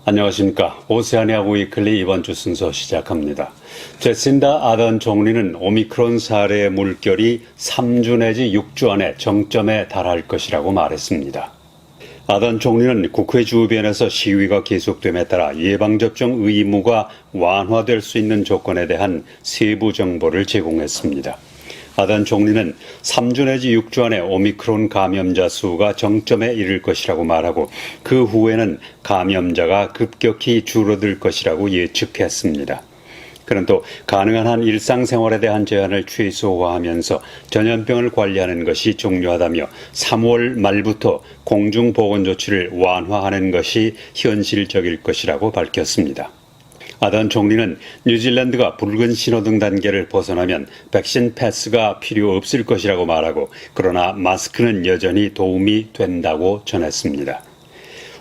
안녕하십니까. 오세아니아 위클리 이번 주 순서 시작합니다. 제신다 아던 총리는 오미크론 사례의 물결이 3주 내지 6주 안에 정점에 달할 것이라고 말했습니다. 아던 총리는 국회 주변에서 시위가 계속됨에 따라 예방접종 의무가 완화될 수 있는 조건에 대한 세부 정보를 제공했습니다. 아던 총리는 3주 내지 6주 안에 오미크론 감염자 수가 정점에 이를 것이라고 말하고 그 후에는 감염자가 급격히 줄어들 것이라고 예측했습니다. 그는 또 가능한 한 일상생활에 대한 제한을 최소화하면서 전염병을 관리하는 것이 중요하다며 3월 말부터 공중보건조치를 완화하는 것이 현실적일 것이라고 밝혔습니다. 아던 총리는 뉴질랜드가 붉은 신호등 단계를 벗어나면 백신 패스가 필요 없을 것이라고 말하고 그러나 마스크는 여전히 도움이 된다고 전했습니다.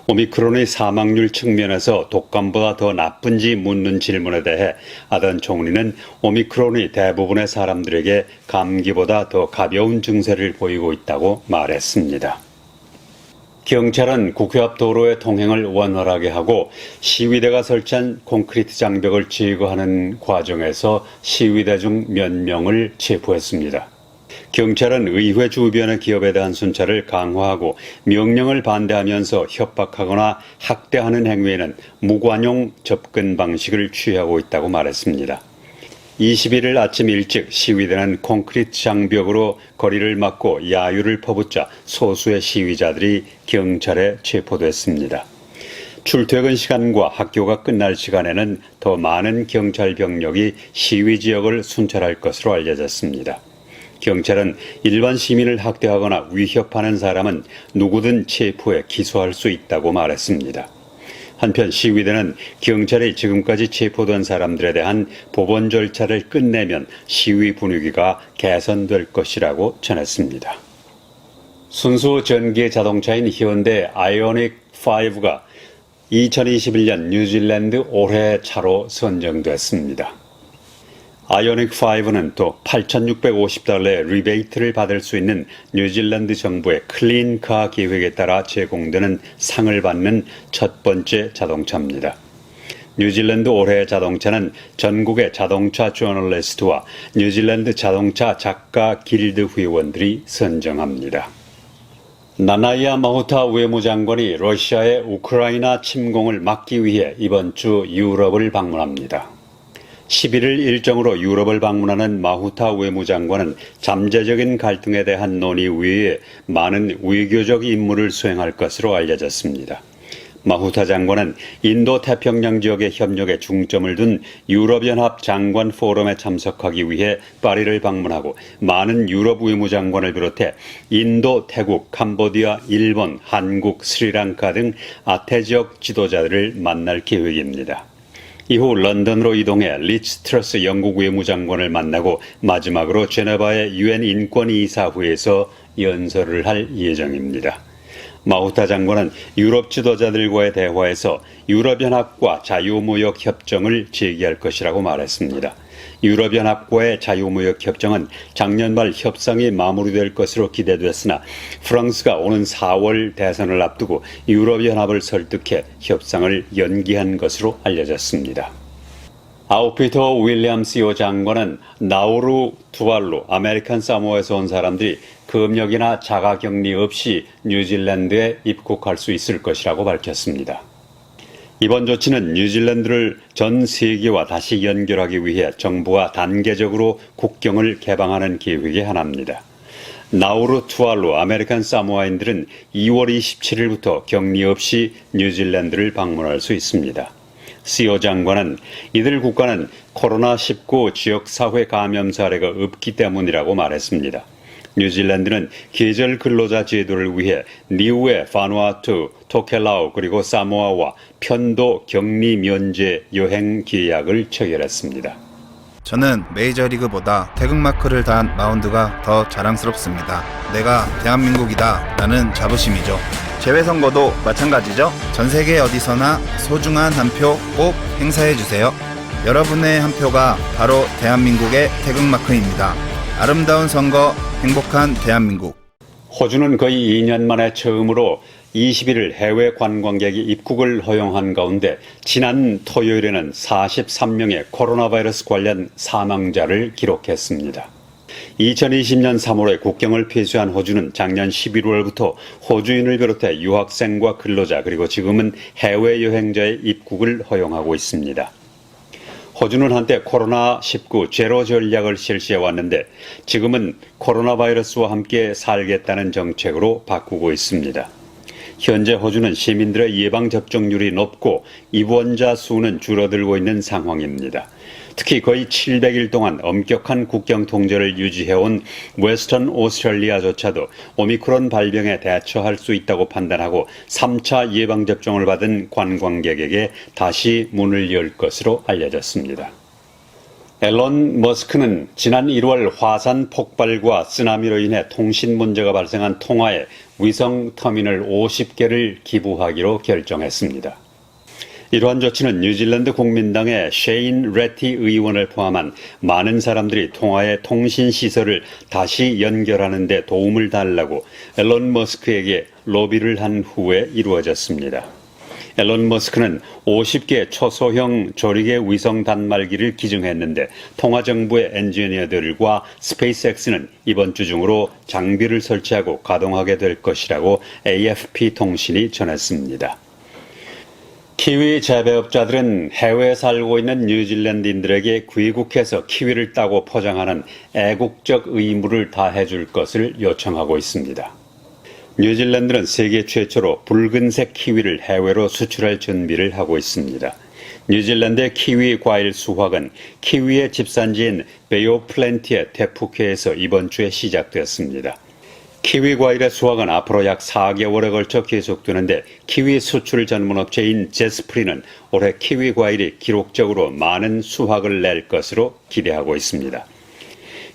오미크론의 사망률 측면에서 독감보다 더 나쁜지 묻는 질문에 대해 아던 총리는 오미크론이 대부분의 사람들에게 감기보다 더 가벼운 증세를 보이고 있다고 말했습니다. 경찰은 국회 앞 도로의 통행을 원활하게 하고 시위대가 설치한 콘크리트 장벽을 제거하는 과정에서 시위대 중 몇 명을 체포했습니다. 경찰은 의회 주변의 기업에 대한 순찰을 강화하고 명령을 반대하면서 협박하거나 학대하는 행위에는 무관용 접근 방식을 취하고 있다고 말했습니다. 21일 아침 일찍 시위대는 콘크리트 장벽으로 거리를 막고 야유를 퍼붓자 소수의 시위자들이 경찰에 체포됐습니다. 출퇴근 시간과 학교가 끝날 시간에는 더 많은 경찰 병력이 시위 지역을 순찰할 것으로 알려졌습니다. 경찰은 일반 시민을 학대하거나 위협하는 사람은 누구든 체포해 기소할 수 있다고 말했습니다. 한편 시위대는 경찰이 지금까지 체포된 사람들에 대한 법원 절차를 끝내면 시위 분위기가 개선될 것이라고 전했습니다. 순수 전기 자동차인 현대 아이오닉5가 2021년 뉴질랜드 올해 차로 선정됐습니다. 아이오닉5는 또 $8,650의 리베이트를 받을 수 있는 뉴질랜드 정부의 클린카 계획에 따라 제공되는 상을 받는 첫 번째 자동차입니다. 뉴질랜드 올해의 자동차는 전국의 자동차 저널리스트와 뉴질랜드 자동차 작가 길드 회원들이 선정합니다. 나나야 마후타 외무장관이 러시아의 우크라이나 침공을 막기 위해 이번 주 유럽을 방문합니다. 11일 일정으로 유럽을 방문하는 마후타 외무장관은 잠재적인 갈등에 대한 논의 외에 많은 외교적 임무를 수행할 것으로 알려졌습니다. 마후타 장관은 인도 태평양 지역의 협력에 중점을 둔 유럽연합 장관 포럼에 참석하기 위해 파리를 방문하고 많은 유럽 외무장관을 비롯해 인도, 태국, 캄보디아, 일본, 한국, 스리랑카 등 아태 지역 지도자들을 만날 계획입니다. 이후 런던으로 이동해 리츠 트러스 영국 외무장관을 만나고 마지막으로 제네바의 유엔 인권이사회에서 연설을 할 예정입니다. 마후타 장관은 유럽 지도자들과의 대화에서 유럽연합과 자유무역 협정을 제기할 것이라고 말했습니다. 유럽연합과의 자유무역 협정은 작년 말 협상이 마무리될 것으로 기대됐으나 프랑스가 오는 4월 대선을 앞두고 유럽연합을 설득해 협상을 연기한 것으로 알려졌습니다. 아웃피터 윌리엄 시오 장관은 나우루, 투발루, 아메리칸 사모아에서 온 사람들이 검역이나 자가격리 없이 뉴질랜드에 입국할 수 있을 것이라고 밝혔습니다. 이번 조치는 뉴질랜드를 전 세계와 다시 연결하기 위해 정부가 단계적으로 국경을 개방하는 계획의 하나입니다. 나우루, 투알루, 아메리칸 사모아인들은 2월 27일부터 격리 없이 뉴질랜드를 방문할 수 있습니다. 시오 장관은 이들 국가는 코로나19 지역사회 감염 사례가 없기 때문이라고 말했습니다. 뉴질랜드는 계절 근로자 제도를 위해 니우에 바누아투, 토켈라우 그리고 사모아와 편도 격리 면제 여행 계약을 체결했습니다. 저는 메이저리그보다 태극마크를 단 마운드가 더 자랑스럽습니다. 내가 대한민국이다 라는 자부심이죠. 재외선거도 마찬가지죠. 전세계 어디서나 소중한 한 표 꼭 행사해주세요. 여러분의 한 표가 바로 대한민국의 태극마크입니다. 아름다운 선거, 행복한 대한민국. 호주는 거의 2년 만에 처음으로 21일 해외 관광객이 입국을 허용한 가운데 지난 토요일에는 43명의 코로나 바이러스 관련 사망자를 기록했습니다. 2020년 3월에 국경을 폐쇄한 호주는 작년 11월부터 호주인을 비롯해 유학생과 근로자 그리고 지금은 해외여행자의 입국을 허용하고 있습니다. 호주는 한때 코로나19 제로 전략을 실시해 왔는데 지금은 코로나 바이러스와 함께 살겠다는 정책으로 바꾸고 있습니다. 현재 호주는 시민들의 예방접종률이 높고 입원자 수는 줄어들고 있는 상황입니다. 특히 거의 700일 동안 엄격한 국경 통제를 유지해온 웨스턴 오스트레일리아조차도 오미크론 발병에 대처할 수 있다고 판단하고 3차 예방접종을 받은 관광객에게 다시 문을 열 것으로 알려졌습니다. 앨런 머스크는 지난 1월 화산 폭발과 쓰나미로 인해 통신 문제가 발생한 통화에 위성 터미널 50개를 기부하기로 결정했습니다. 이러한 조치는 뉴질랜드 국민당의 셰인 레티 의원을 포함한 많은 사람들이 통화의 통신시설을 다시 연결하는 데 도움을 달라고 앨런 머스크에게 로비를 한 후에 이루어졌습니다. 앨런 머스크는 50개 초소형 조리개 위성 단말기를 기증했는데 통화정부의 엔지니어들과 스페이스X는 이번 주 중으로 장비를 설치하고 가동하게 될 것이라고 AFP 통신이 전했습니다. 키위 재배업자들은 해외에 살고 있는 뉴질랜드인들에게 귀국해서 키위를 따고 포장하는 애국적 의무를 다해줄 것을 요청하고 있습니다. 뉴질랜드는 세계 최초로 붉은색 키위를 해외로 수출할 준비를 하고 있습니다. 뉴질랜드의 키위 과일 수확은 키위의 집산지인 베이오플랜티의 태풍회에서 이번 주에 시작됐습니다. 키위 과일의 수확은 앞으로 약 4개월에 걸쳐 계속되는데 키위 수출 전문업체인 제스프리는 올해 키위 과일이 기록적으로 많은 수확을 낼 것으로 기대하고 있습니다.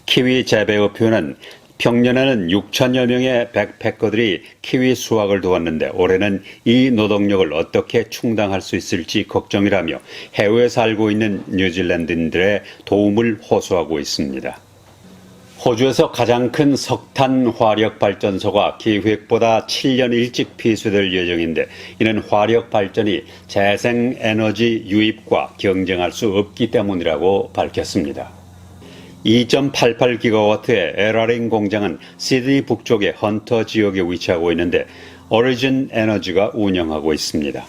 키위 재배업회는 평년에는 6천여 명의 백패커들이 키위 수확을 도왔는데 올해는 이 노동력을 어떻게 충당할 수 있을지 걱정이라며 해외에 살고 있는 뉴질랜드인들의 도움을 호소하고 있습니다. 호주에서 가장 큰 석탄 화력 발전소가 계획보다 7년 일찍 폐쇄될 예정인데 이는 화력 발전이 재생 에너지 유입과 경쟁할 수 없기 때문이라고 밝혔습니다. 2.88기가와트의 에라링 공장은 시드니 북쪽의 헌터 지역에 위치하고 있는데 오리진 에너지가 운영하고 있습니다.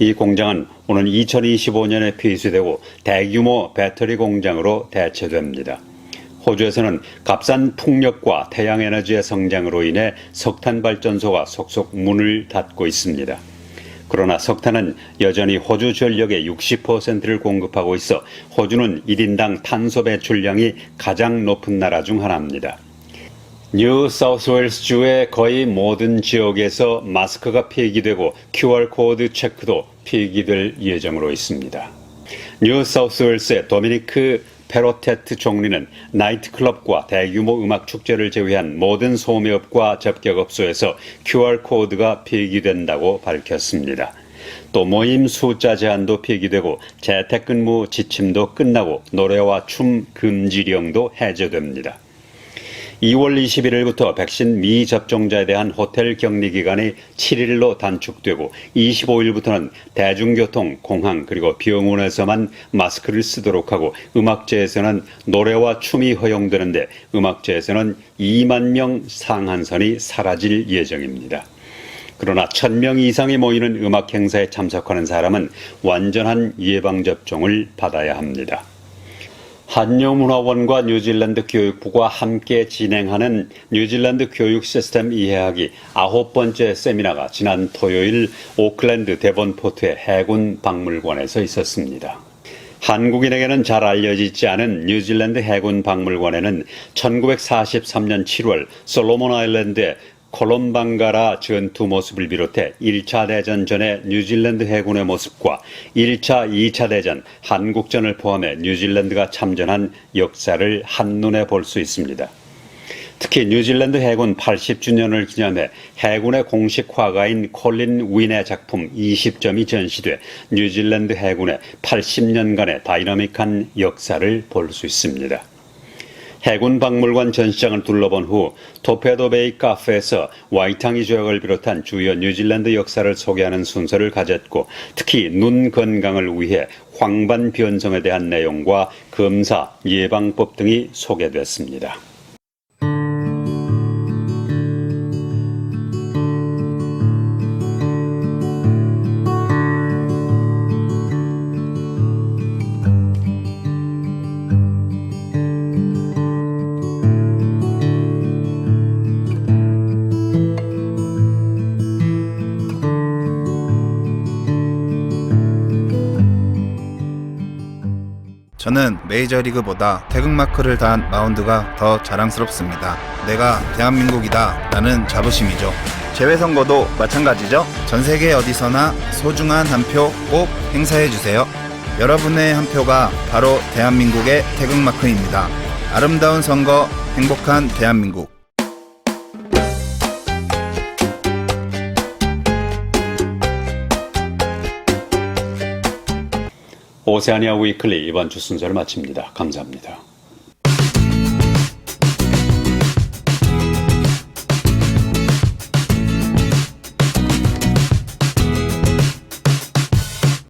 이 공장은 오는 2025년에 폐쇄되고 대규모 배터리 공장으로 대체됩니다. 호주에서는 값싼 풍력과 태양에너지의 성장으로 인해 석탄 발전소가 속속 문을 닫고 있습니다. 그러나 석탄은 여전히 호주 전력의 60%를 공급하고 있어 호주는 1인당 탄소 배출량이 가장 높은 나라 중 하나입니다. 뉴 사우스웨일스주의 거의 모든 지역에서 마스크가 폐기되고 QR코드 체크도 폐기될 예정으로 있습니다. 뉴 사우스웨일스의 도미니크 페로테트 총리는 나이트클럽과 대규모 음악 축제를 제외한 모든 소매업과 접객업소에서 QR코드가 폐기된다고 밝혔습니다. 또 모임 숫자 제한도 폐기되고 재택근무 지침도 끝나고 노래와 춤 금지령도 해제됩니다. 2월 21일부터 백신 미접종자에 대한 호텔 격리 기간이 7일로 단축되고 25일부터는 대중교통, 공항 그리고 병원에서만 마스크를 쓰도록 하고 음악제에서는 노래와 춤이 허용되는데 음악제에서는 2만 명 상한선이 사라질 예정입니다. 그러나 1000명 이상이 모이는 음악 행사에 참석하는 사람은 완전한 예방접종을 받아야 합니다. 한여문화원과 뉴질랜드 교육부가 함께 진행하는 뉴질랜드 교육 시스템 이해하기 9번째 세미나가 지난 토요일 오클랜드 데본포트의 해군 박물관에서 있었습니다. 한국인에게는 잘 알려지지 않은 뉴질랜드 해군 박물관에는 1943년 7월 솔로몬 아일랜드의 콜롬방가라 전투 모습을 비롯해 1차 대전 전의 뉴질랜드 해군의 모습과 1차, 2차 대전, 한국전을 포함해 뉴질랜드가 참전한 역사를 한눈에 볼 수 있습니다. 특히 뉴질랜드 해군 80주년을 기념해 해군의 공식 화가인 콜린 윈의 작품 20점이 전시돼 뉴질랜드 해군의 80년간의 다이나믹한 역사를 볼 수 있습니다. 해군 박물관 전시장을 둘러본 후 토페도베이 카페에서 와이탕이 조약을 비롯한 주요 뉴질랜드 역사를 소개하는 순서를 가졌고, 특히 눈 건강을 위해 황반 변성에 대한 내용과 검사, 예방법 등이 소개됐습니다. 저는 메이저리그보다 태극마크를 단 마운드가 더 자랑스럽습니다. 내가 대한민국이다 라는 자부심이죠. 재외선거도 마찬가지죠. 전세계 어디서나 소중한 한 표 꼭 행사해주세요. 여러분의 한 표가 바로 대한민국의 태극마크입니다. 아름다운 선거, 행복한 대한민국. 오세아니아 위클리 이번 주 순서를 마칩니다. 감사합니다.